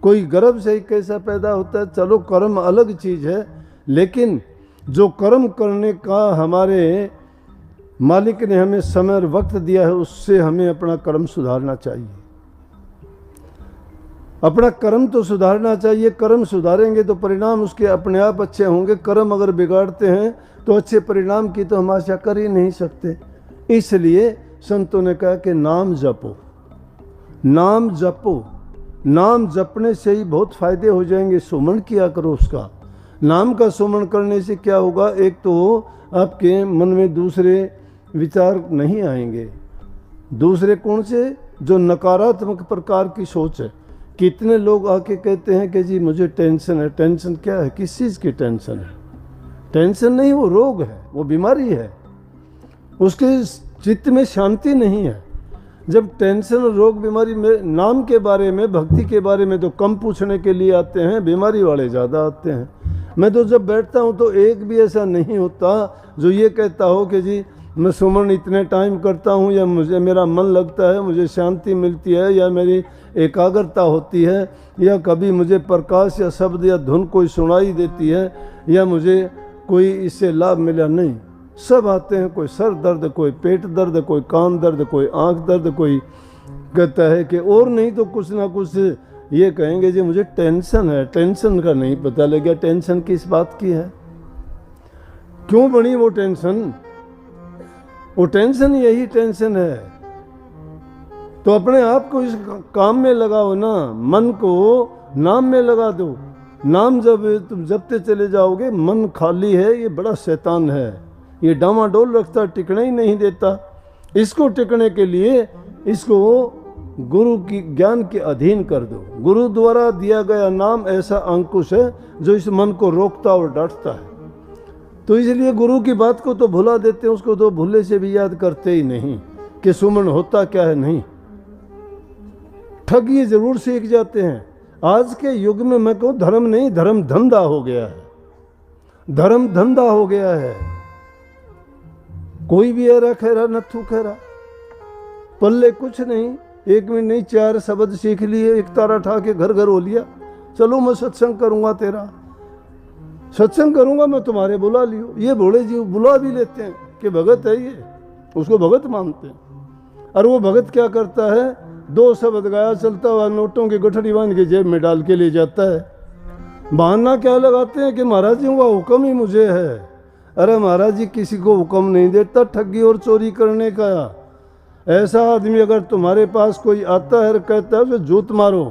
कोई गर्भ से ही कैसा पैदा होता है, चलो कर्म अलग चीज़ है, लेकिन जो कर्म करने का हमारे मालिक ने हमें समय और वक्त दिया है, उससे हमें अपना कर्म सुधारना चाहिए। अपना कर्म तो सुधारना चाहिए। कर्म सुधारेंगे तो परिणाम उसके अपने आप अच्छे होंगे। कर्म अगर बिगाड़ते हैं तो अच्छे परिणाम की तो हम आशा कर ही नहीं सकते। इसलिए संतों ने कहा कि नाम जपो, नाम जपो। नाम जपने से ही बहुत फायदे हो जाएंगे। सुमन किया करो उसका। नाम का सुमन करने से क्या होगा, एक तो आपके मन में दूसरे विचार नहीं आएंगे। दूसरे कौन से? जो नकारात्मक प्रकार की सोच है। कितने लोग आके कहते हैं कि जी मुझे टेंशन है। टेंशन क्या है? किस चीज़ की टेंशन है? टेंशन नहीं, वो रोग है, वो बीमारी है। उसके चित्त में शांति नहीं है। जब टेंशन, रोग, बीमारी में, नाम के बारे में, भक्ति के बारे में तो कम पूछने के लिए आते हैं, बीमारी वाले ज़्यादा आते हैं। मैं तो जब बैठता हूँ तो एक भी ऐसा नहीं होता जो ये कहता हो कि जी मैं सुमन इतने टाइम करता हूँ, या मुझे मेरा मन लगता है, मुझे शांति मिलती है, या मेरी एकाग्रता होती है, या कभी मुझे प्रकाश या शब्द या धुन कोई सुनाई देती है, या मुझे कोई इससे लाभ मिला। नहीं, सब आते हैं। कोई सर दर्द, कोई पेट दर्द, कोई कान दर्द, कोई आंख दर्द, कोई कहता है कि और नहीं तो कुछ ना कुछ ये कहेंगे जी मुझे टेंशन है। टेंशन का नहीं पता लग गया टेंशन किस बात की है, क्यों बनी वो टेंशन। वो टेंशन यही टेंशन है। तो अपने आप को इस काम में लगाओ ना, मन को नाम में लगा दो। नाम जब तुम जपते चले जाओगे, मन खाली है, ये बड़ा शैतान है, ये डामाडोल रखता, टिकने ही नहीं देता। इसको टिकने के लिए इसको गुरु की ज्ञान के अधीन कर दो। गुरु द्वारा दिया गया नाम ऐसा अंकुश है जो इस मन को रोकता और डांटता है। तो इसलिए गुरु की बात को तो भुला देते हैं, उसको तो भूले से भी याद करते ही नहीं कि सुमन होता क्या है। नहीं, ठग ये जरूर सीख जाते हैं। आज के युग में मैं कहूँ धर्म नहीं, धर्म धंधा हो गया है। धर्म धंधा हो गया है। कोई भी ऐरा खैरा नथु खैरा, पल्ले कुछ नहीं। एक में नहीं, 4 शब्द सीख लिए, एक तारा ठा के घर घर हो लिया। चलो मैं सत्संग करूंगा, तेरा सत्संग करूंगा मैं, तुम्हारे बुला लियो। ये भोले जी बुला भी लेते हैं कि भगत है ये, उसको भगत मानते हैं। और वो भगत क्या करता है, 2 शब्द गाया, चलता हुआ नोटों की गठरी बांध के जेब में डाल के ले जाता है। बहाना क्या लगाते हैं कि महाराज जी का हुक्म ही मुझे है। अरे महाराज जी किसी को हुक्म नहीं देता ठगी और चोरी करने का। ऐसा आदमी अगर तुम्हारे पास कोई आता है और कहता है उसे जूत मारो,